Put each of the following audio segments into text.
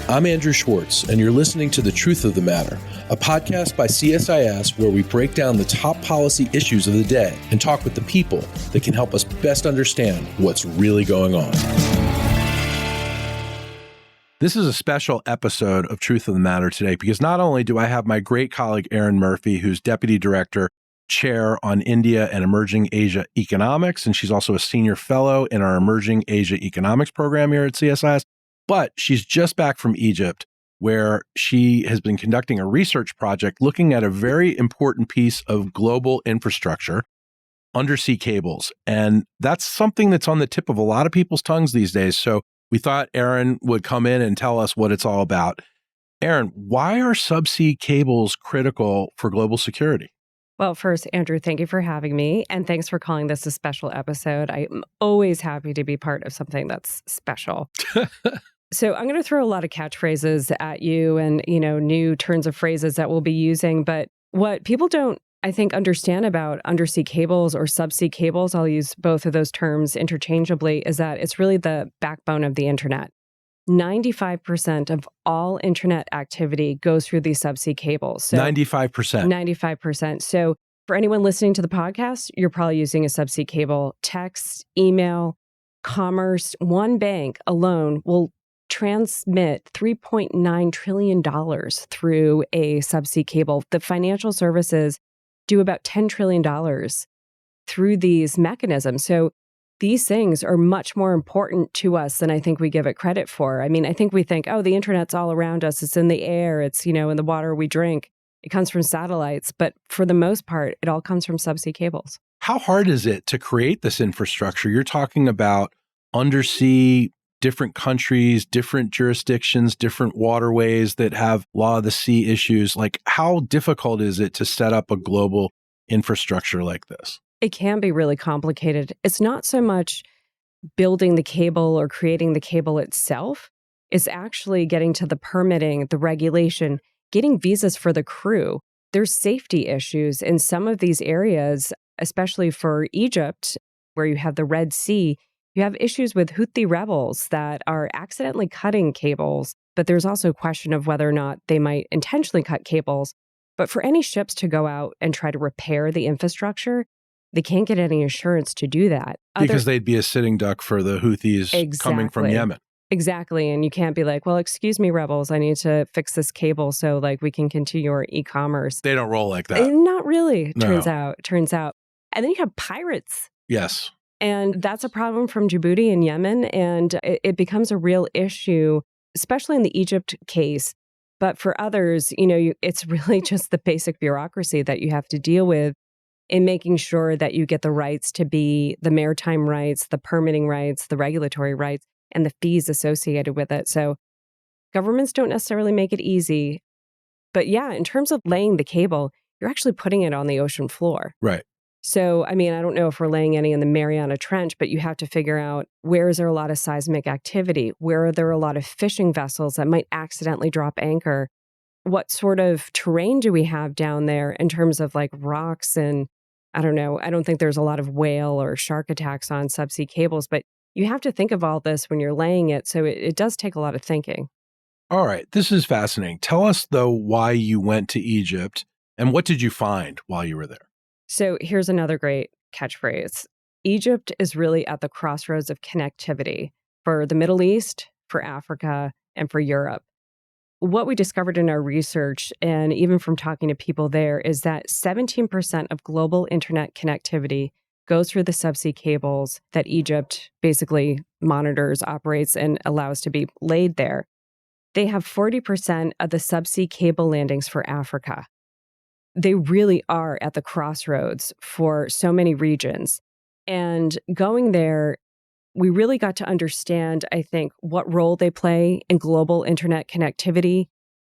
I'm Andrew Schwartz, and you're listening to The Truth of the Matter, a podcast by CSIS where we break down the top policy issues of the day and talk with the people that can help us best understand what's really going on. This is a special episode of Truth of the Matter today because not only do I have my great colleague Erin Murphy, who's Deputy Director, Chair on India and Emerging Asia Economics, and she's also a Senior Fellow in our Emerging Asia Economics program here at CSIS, but she's just back from Egypt, where she has been conducting a research project looking at a very important piece of global infrastructure, undersea cables. And that's something that's on the tip of a lot of people's tongues these days. So we thought Erin would come in and tell us what it's all about. Erin, why are subsea cables critical for global security? Well, first, Andrew, thank you for having me. And thanks for calling this a special episode. I'm always happy to be part of something that's special. So I'm going to throw a lot of catchphrases at you and, new turns of phrases that we'll be using. But what people don't, I think, understand about undersea cables or subsea cables, I'll use both of those terms interchangeably, is that it's really the backbone of the internet. 95% of all internet activity goes through these subsea cables. So 95%. 95%. So for anyone listening to the podcast, you're probably using a subsea cable. Text, email, commerce, one bank alone will transmit $3.9 trillion through a subsea cable. The financial services do about $10 trillion through these mechanisms. So these things are much more important to us than I think we give it credit for. I mean, I think we think, oh, the internet's all around us. It's in the air. It's, in the water we drink. It comes from satellites. But for the most part, it all comes from subsea cables. How hard is it to create this infrastructure? You're talking about undersea, different countries, different jurisdictions, different waterways that have law of the sea issues. Like, how difficult is it to set up a global infrastructure like this? It can be really complicated. It's not so much building the cable or creating the cable itself. It's actually getting to the permitting, the regulation, getting visas for the crew. There's safety issues in some of these areas, especially for Egypt, where you have the Red Sea. You have issues with Houthi rebels that are accidentally cutting cables, but there's also a question of whether or not they might intentionally cut cables. But for any ships to go out and try to repair the infrastructure, they can't get any insurance to do that. Because they'd be a sitting duck for the Houthis coming from Yemen. Exactly. And you can't be like, well, excuse me, rebels, I need to fix this cable so we can continue our e-commerce. They don't roll like that. Not really, No. turns out. And then you have pirates. Yes. And that's a problem from Djibouti and Yemen. And it becomes a real issue, especially in the Egypt case. But for others, it's really just the basic bureaucracy that you have to deal with in making sure that you get the rights to be the maritime rights, the permitting rights, the regulatory rights, and the fees associated with it. So governments don't necessarily make it easy. But yeah, in terms of laying the cable, you're actually putting it on the ocean floor. Right. So, I mean, I don't know if we're laying any in the Mariana Trench, but you have to figure out, where is there a lot of seismic activity? Where are there a lot of fishing vessels that might accidentally drop anchor? What sort of terrain do we have down there in terms of rocks? And I don't know. I don't think there's a lot of whale or shark attacks on subsea cables, but you have to think of all this when you're laying it. So it does take a lot of thinking. All right. This is fascinating. Tell us, though, why you went to Egypt and what did you find while you were there? So here's another great catchphrase. Egypt is really at the crossroads of connectivity for the Middle East, for Africa, and for Europe. What we discovered in our research, and even from talking to people there, is that 17% of global internet connectivity goes through the subsea cables that Egypt basically monitors, operates, and allows to be laid there. They have 40% of the subsea cable landings for Africa. They really are at the crossroads for so many regions. And going there, we really got to understand, I think, what role they play in global internet connectivity,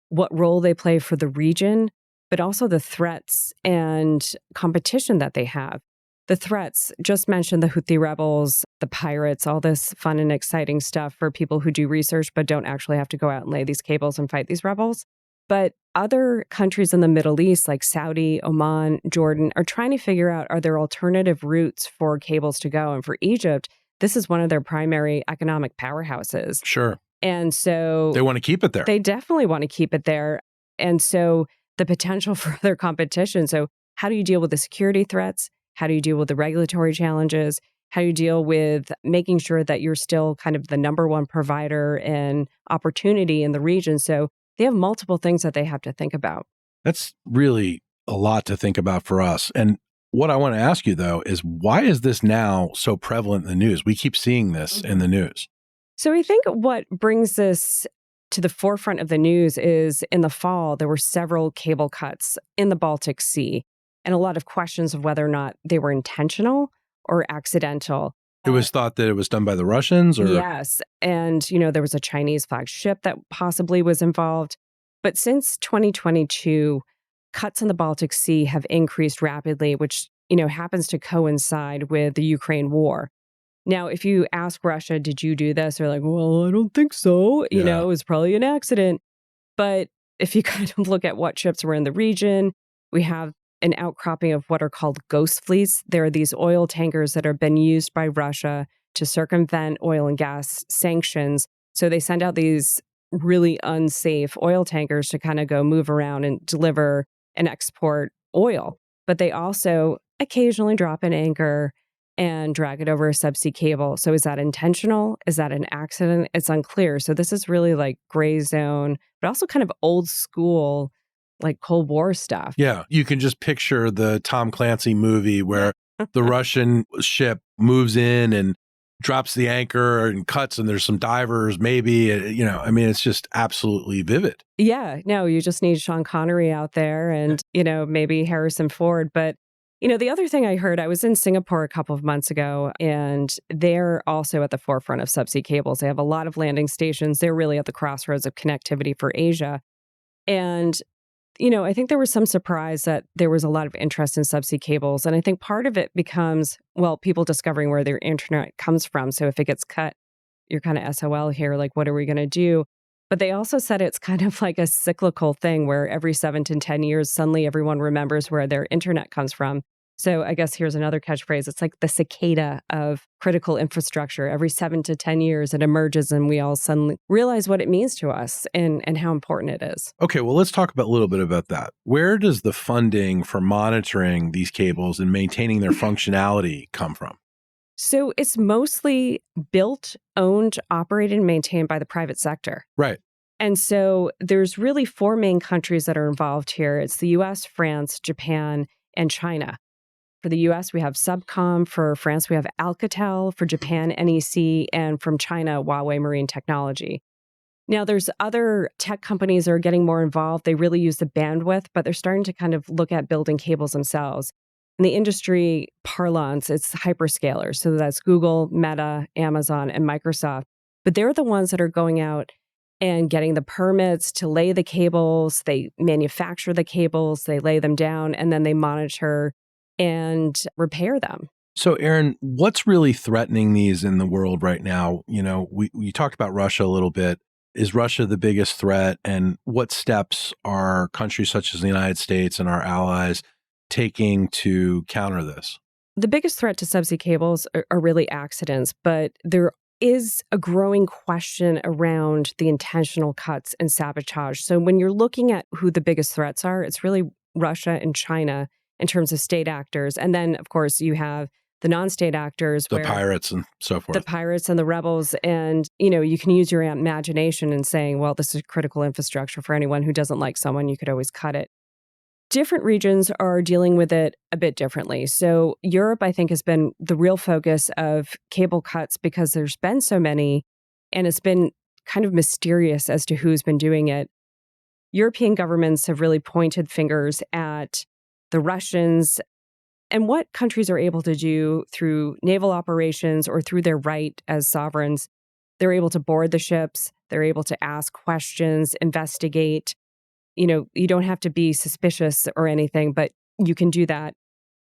what role they play for the region, but also the threats and competition that they have. The threats, just mentioned the Houthi rebels, the pirates, all this fun and exciting stuff for people who do research but don't actually have to go out and lay these cables and fight these rebels. But other countries in the Middle East, like Saudi, Oman, Jordan, are trying to figure out, are there alternative routes for cables to go? And for Egypt, this is one of their primary economic powerhouses. Sure. And so they want to keep it there. They definitely want to keep it there. And so the potential for other competition. So how do you deal with the security threats? How do you deal with the regulatory challenges? How do you deal with making sure that you're still kind of the number one provider and opportunity in the region? So they have multiple things that they have to think about. That's really a lot to think about for us. And what I want to ask you, though, is why is this now so prevalent in the news? We keep seeing this in the news. So I think what brings this to the forefront of the news is in the fall, there were several cable cuts in the Baltic Sea and a lot of questions of whether or not they were intentional or accidental. It was thought that it was done by the Russians, or? Yes. And, there was a Chinese flagged ship that possibly was involved. But since 2022, cuts in the Baltic Sea have increased rapidly, which, happens to coincide with the Ukraine war. Now, if you ask Russia, did you do this? They're like, well, I don't think so. It was probably an accident. But if you kind of look at what ships were in the region, we have an outcropping of what are called ghost fleets. There are these oil tankers that have been used by Russia to circumvent oil and gas sanctions. So they send out these really unsafe oil tankers to kind of go move around and deliver and export oil. But they also occasionally drop an anchor and drag it over a subsea cable. So is that intentional? Is that an accident? It's unclear. So this is really like gray zone, but also kind of old school, like Cold War stuff. Yeah, you can just picture the Tom Clancy movie where the Russian ship moves in and drops the anchor and cuts, and there's some divers, maybe, it's just absolutely vivid. Yeah, no, you just need Sean Connery out there and, maybe Harrison Ford. But, the other thing I heard, I was in Singapore a couple of months ago, and they're also at the forefront of subsea cables. They have a lot of landing stations. They're really at the crossroads of connectivity for Asia. And I think there was some surprise that there was a lot of interest in subsea cables. And I think part of it becomes, people discovering where their internet comes from. So if it gets cut, you're kind of SOL here. Like, what are we going to do? But they also said it's kind of like a cyclical thing where every 7 to 10 years, suddenly everyone remembers where their internet comes from. So I guess here's another catchphrase. It's like the cicada of critical infrastructure. Every 7 to 10 years, it emerges and we all suddenly realize what it means to us and how important it is. Okay, well, let's talk a little bit about that. Where does the funding for monitoring these cables and maintaining their functionality come from? So it's mostly built, owned, operated, and maintained by the private sector. Right. And so there's really 4 main countries that are involved here. It's the US, France, Japan, and China. For the US, we have Subcom. For France, we have Alcatel. For Japan, NEC. And from China, Huawei Marine Technology. Now, there's other tech companies that are getting more involved. They really use the bandwidth, but they're starting to kind of look at building cables themselves. In the industry parlance, it's hyperscalers. So that's Google, Meta, Amazon, and Microsoft. But they're the ones that are going out and getting the permits to lay the cables. They manufacture the cables, they lay them down, and then they monitor and repair them. So, Erin, what's really threatening these in the world right now? We talked about Russia a little bit. Is Russia the biggest threat? And what steps are countries such as the United States and our allies taking to counter this? The biggest threat to subsea cables are really accidents, but there is a growing question around the intentional cuts and sabotage. So when you're looking at who the biggest threats are, it's really Russia and China in terms of state actors. And then, of course, you have the non-state actors. The pirates and so forth. The pirates and the rebels. And, you can use your imagination in saying, well, this is critical infrastructure. For anyone who doesn't like someone, you could always cut it. Different regions are dealing with it a bit differently. So Europe, I think, has been the real focus of cable cuts because there's been so many, and it's been kind of mysterious as to who's been doing it. European governments have really pointed fingers at the Russians and what countries are able to do through naval operations or through their right as sovereigns. They're able to board the ships. They're able to ask questions, investigate. You don't have to be suspicious or anything, but you can do that.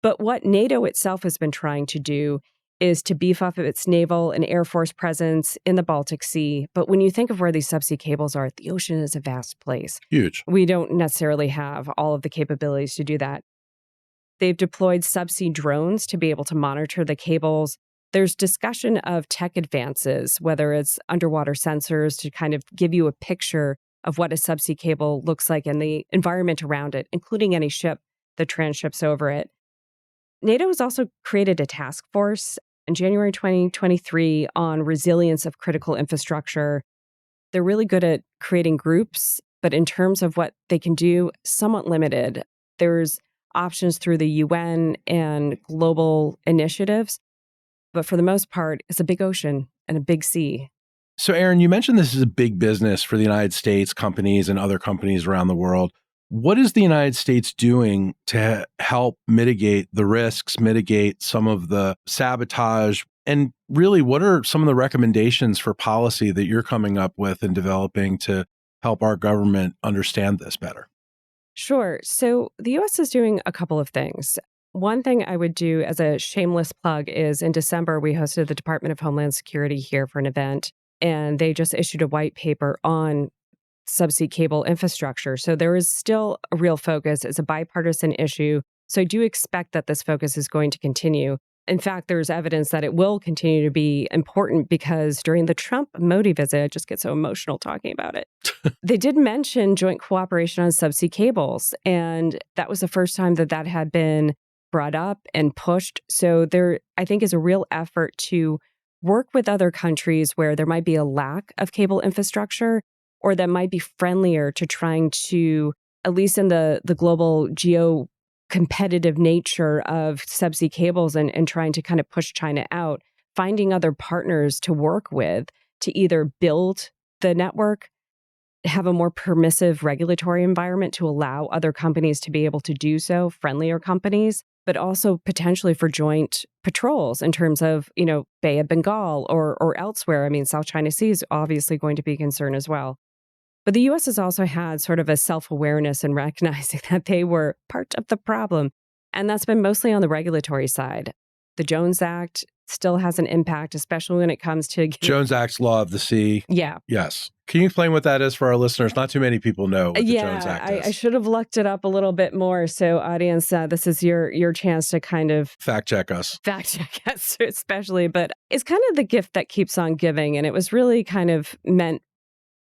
But what NATO itself has been trying to do is to beef up its naval and air force presence in the Baltic Sea. But when you think of where these subsea cables are, the ocean is a vast place. Huge. We don't necessarily have all of the capabilities to do that. They've deployed subsea drones to be able to monitor the cables. There's discussion of tech advances, whether it's underwater sensors to kind of give you a picture of what a subsea cable looks like and the environment around it, including any ship that transships over it. NATO has also created a task force in January 2023 on resilience of critical infrastructure. They're really good at creating groups, but in terms of what they can do, somewhat limited. There's options through the UN and global initiatives, but for the most part, it's a big ocean and a big sea. So, Erin, you mentioned this is a big business for the United States, companies and other companies around the world. What is the United States doing to help mitigate the risks, mitigate some of the sabotage? And really, what are some of the recommendations for policy that you're coming up with and developing to help our government understand this better? Sure. So the US is doing a couple of things. One thing I would do as a shameless plug is in December, we hosted the Department of Homeland Security here for an event, and they just issued a white paper on subsea cable infrastructure. So there is still a real focus. It's a bipartisan issue. So I do expect that this focus is going to continue. In fact, there's evidence that it will continue to be important because during the Trump-Modi visit, I just get so emotional talking about it. They did mention joint cooperation on subsea cables, and that was the first time that that had been brought up and pushed. So there, I think, is a real effort to work with other countries where there might be a lack of cable infrastructure or that might be friendlier to trying to, at least in the global competitive nature of subsea cables and trying to kind of push China out, finding other partners to work with to either build the network, have a more permissive regulatory environment to allow other companies to be able to do so, friendlier companies, but also potentially for joint patrols in terms of, Bay of Bengal or elsewhere. I mean, South China Sea is obviously going to be a concern as well. But the U.S. has also had sort of a self-awareness in recognizing that they were part of the problem. And that's been mostly on the regulatory side. The Jones Act still has an impact, especially when it comes to Jones Act's Law of the Sea. Yeah. Yes. Can you explain what that is for our listeners? Not too many people know what the Jones Act is. I should have looked it up a little bit more. So audience, this is your chance to kind of fact check us, especially. But it's kind of the gift that keeps on giving. And it was really kind of meant,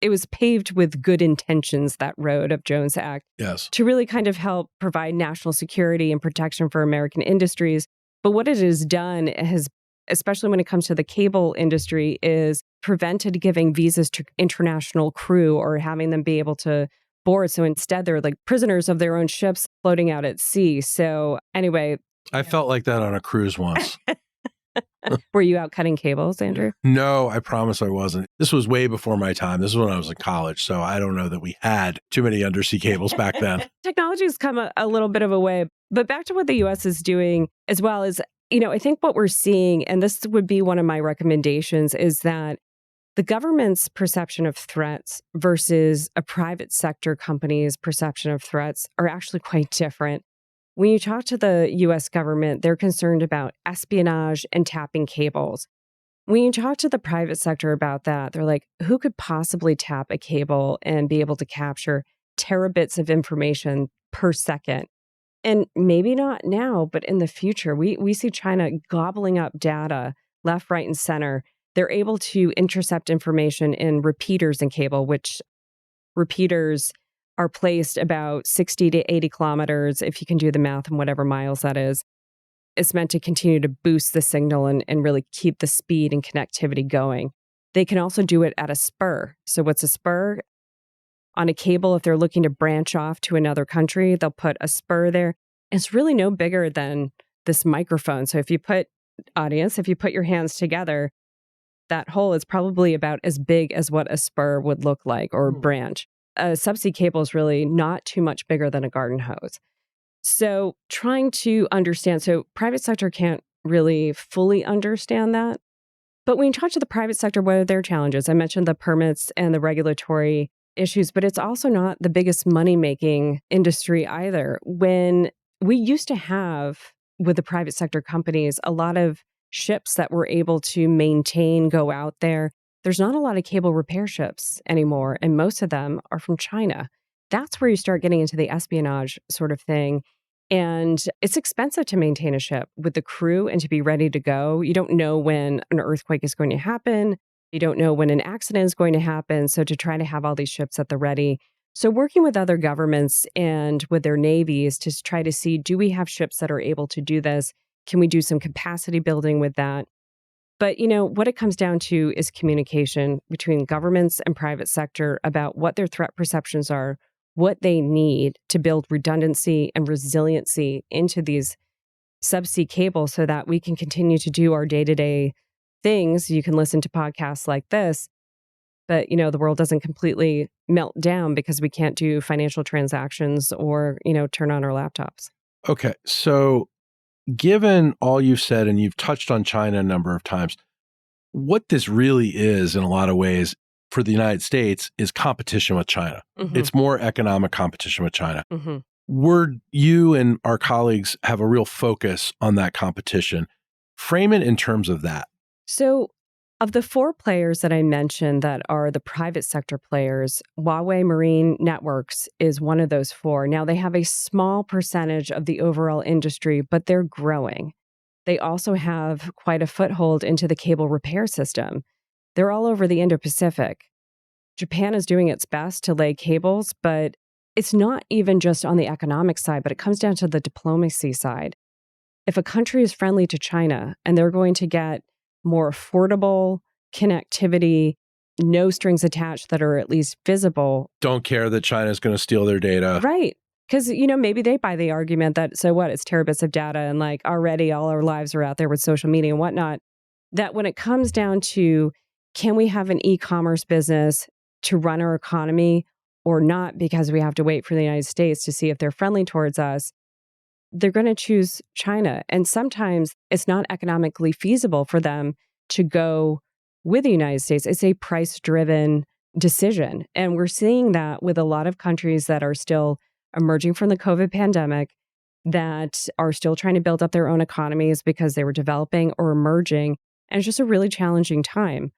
it was paved with good intentions, that road of Jones Act. Yes. To really kind of help provide national security and protection for American industries. But what it has done has, especially when it comes to the cable industry, is prevented giving visas to international crew or having them be able to board. So instead, they're like prisoners of their own ships floating out at sea. So anyway. I felt like that on a cruise once. Were you out cutting cables, Andrew? No, I promise I wasn't. This was way before my time. This is when I was in college. So I don't know that we had too many undersea cables back then. Technology has come a little bit of a way. But back to what the U.S. is doing as well is, I think what we're seeing, and this would be one of my recommendations, is that the government's perception of threats versus a private sector company's perception of threats are actually quite different. When you talk to the U.S. government, they're concerned about espionage and tapping cables. When you talk to the private sector about that, they're like, who could possibly tap a cable and be able to capture terabits of information per second? And maybe not now, but in the future, we see China gobbling up data left, right, and center. They're able to intercept information in repeaters in cable, which repeaters are placed about 60 to 80 kilometers, if you can do the math and whatever miles that is. It's meant to continue to boost the signal and really keep the speed and connectivity going. They can also do it at a spur. So what's a spur? On a cable, if they're looking to branch off to another country, they'll put a spur there. It's really no bigger than this microphone. So if you put your hands together, that hole is probably about as big as what a spur would look like or a branch. A subsea cable is really not too much bigger than a garden hose. So trying to understand, so private sector can't really fully understand that. But when you talk to the private sector, what are their challenges? I mentioned the permits and the regulatory issues, but it's also not the biggest money-making industry either. When we used to have, with the private sector companies, a lot of ships that were able to maintain, go out there. There's not a lot of cable repair ships anymore, and most of them are from China. That's where you start getting into the espionage sort of thing. And it's expensive to maintain a ship with the crew and to be ready to go. You don't know when an earthquake is going to happen. You don't know when an accident is going to happen. So to try to have all these ships at the ready. So working with other governments and with their navies to try to see, do we have ships that are able to do this? Can we do some capacity building with that? But, what it comes down to is communication between governments and private sector about what their threat perceptions are, what they need to build redundancy and resiliency into these subsea cables so that we can continue to do our day-to-day things. You can listen to podcasts like this, but, the world doesn't completely melt down because we can't do financial transactions or, turn on our laptops. Okay. So given all you've said, and you've touched on China a number of times, what this really is in a lot of ways for the United States is competition with China. Mm-hmm. It's more economic competition with China. Mm-hmm. You and our colleagues have a real focus on that competition. Frame it in terms of that. So of the 4 players that I mentioned that are the private sector players, Huawei Marine Networks is one of those 4. Now, they have a small percentage of the overall industry, but they're growing. They also have quite a foothold into the cable repair system. They're all over the Indo-Pacific. Japan is doing its best to lay cables, but it's not even just on the economic side, but it comes down to the diplomacy side. If a country is friendly to China and they're going to get more affordable connectivity, no strings attached that are at least visible. Don't care that China's going to steal their data. Right. Because, maybe they buy the argument that, so what, it's terabits of data and already all our lives are out there with social media and whatnot. That when it comes down to, can we have an e-commerce business to run our economy or not, because we have to wait for the United States to see if they're friendly towards us, they're going to choose China. And sometimes it's not economically feasible for them to go with the United States. It's a price-driven decision. And we're seeing that with a lot of countries that are still emerging from the COVID pandemic, that are still trying to build up their own economies because they were developing or emerging. And it's just a really challenging time.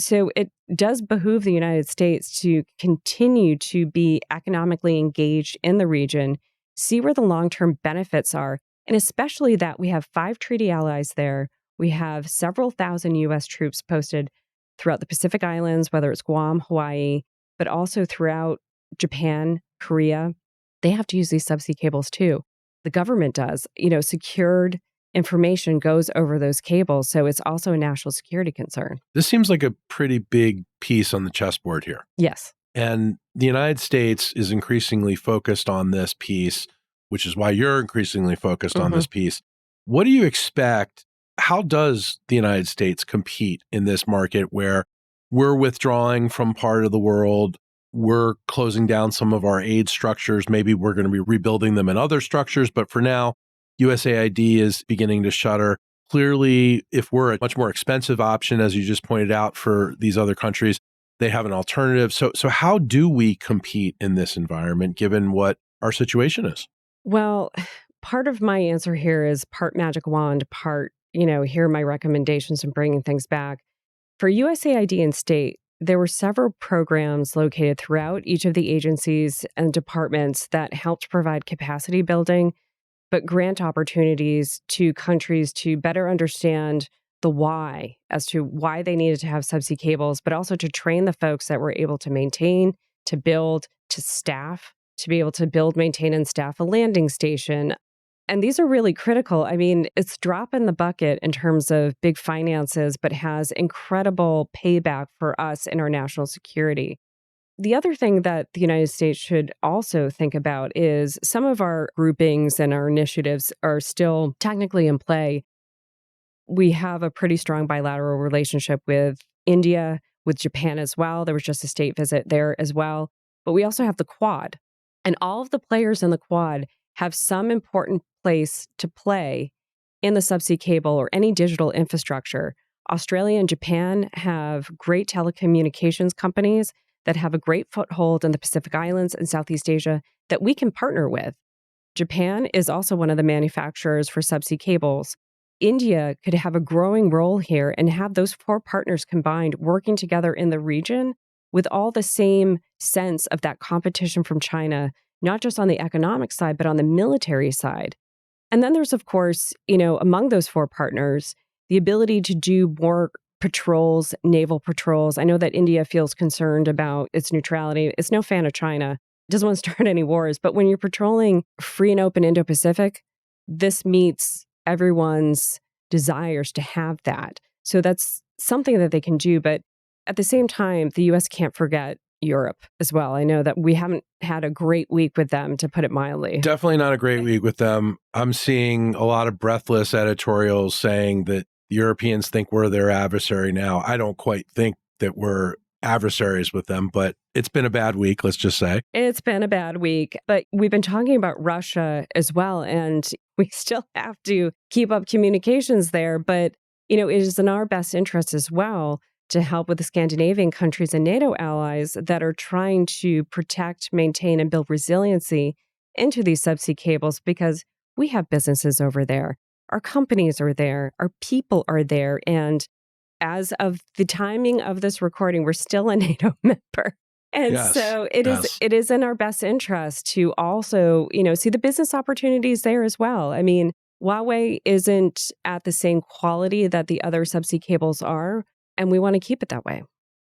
So it does behoove the United States to continue to be economically engaged in the region, see where the long-term benefits are, and especially that we have 5 treaty allies there. We have several thousand U.S. troops posted throughout the Pacific Islands, whether it's Guam, Hawaii, but also throughout Japan, Korea. They have to use these subsea cables too. The government does. Secured information goes over those cables, so it's also a national security concern. This seems like a pretty big piece on the chessboard here. Yes. And the United States is increasingly focused on this piece, which is why you're increasingly focused on this piece. What do you expect? How does the United States compete in this market where we're withdrawing from part of the world? We're closing down some of our aid structures. Maybe we're going to be rebuilding them in other structures. But for now, USAID is beginning to shutter. Clearly, if we're a much more expensive option, as you just pointed out, for these other countries, they have an alternative. So how do we compete in this environment, given what our situation is? Well, part of my answer here is part magic wand, part, here are my recommendations in bringing things back. For USAID and state, there were several programs located throughout each of the agencies and departments that helped provide capacity building, but grant opportunities to countries to better understand the why, as to why they needed to have subsea cables, but also to train the folks that were able to maintain, to build, to staff, to be able to build, maintain, and staff a landing station. And these are really critical. I mean, it's drop in the bucket in terms of big finances, but has incredible payback for us in our national security. The other thing that the United States should also think about is some of our groupings and our initiatives are still technically in play. We have a pretty strong bilateral relationship with India, with Japan as well. There was just a state visit there as well. But we also have the Quad. And all of the players in the Quad have some important place to play in the subsea cable or any digital infrastructure. Australia and Japan have great telecommunications companies that have a great foothold in the Pacific Islands and Southeast Asia that we can partner with. Japan is also one of the manufacturers for subsea cables. India could have a growing role here and have those 4 partners combined working together in the region with all the same sense of that competition from China not just on the economic side, but on the military side. And then there's, of course, among those 4 partners, the ability to do more patrols, naval patrols. I know that India feels concerned about its neutrality. It's no fan of China. It doesn't want to start any wars. But when you're patrolling free and open Indo-Pacific, this meets everyone's desires to have that. So that's something that they can do. But at the same time, the U.S. can't forget Europe as well. I know that we haven't had a great week with them, to put it mildly. Definitely not a great week with them. I'm seeing a lot of breathless editorials saying that Europeans think we're their adversary now. I don't quite think that we're adversaries with them, but it's been a bad week, let's just say. It's been a bad week, but we've been talking about Russia as well, and we still have to keep up communications there. But, it is in our best interest as well to help with the Scandinavian countries and NATO allies that are trying to protect, maintain, and build resiliency into these subsea cables, because we have businesses over there. Our companies are there. Our people are there. And as of the timing of this recording, we're still a NATO member. And so it is in our best interest to also, see the business opportunities there as well. I mean, Huawei isn't at the same quality that the other subsea cables are, and we want to keep it that way.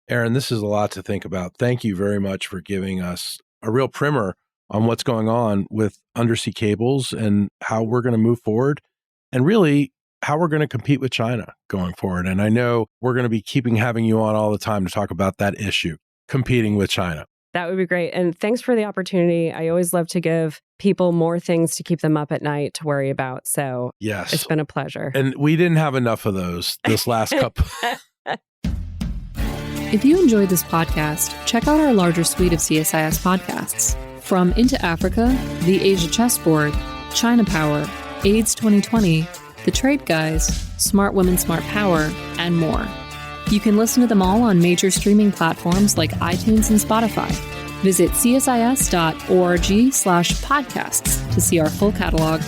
Erin, this is a lot to think about. Thank you very much for giving us a real primer on what's going on with undersea cables and how we're going to move forward, and really how we're going to compete with China going forward. And I know we're going to be having you on all the time to talk about that issue, competing with China. That would be great. And thanks for the opportunity. I always love to give people more things to keep them up at night to worry about. So yes, it's been a pleasure. And we didn't have enough of those this last couple. If you enjoyed this podcast, check out our larger suite of CSIS podcasts. From Into Africa, The Asia Chessboard, China Power, AIDS 2020, The Trade Guys, Smart Women, Smart Power, and more. You can listen to them all on major streaming platforms like iTunes and Spotify. Visit csis.org/podcasts to see our full catalog.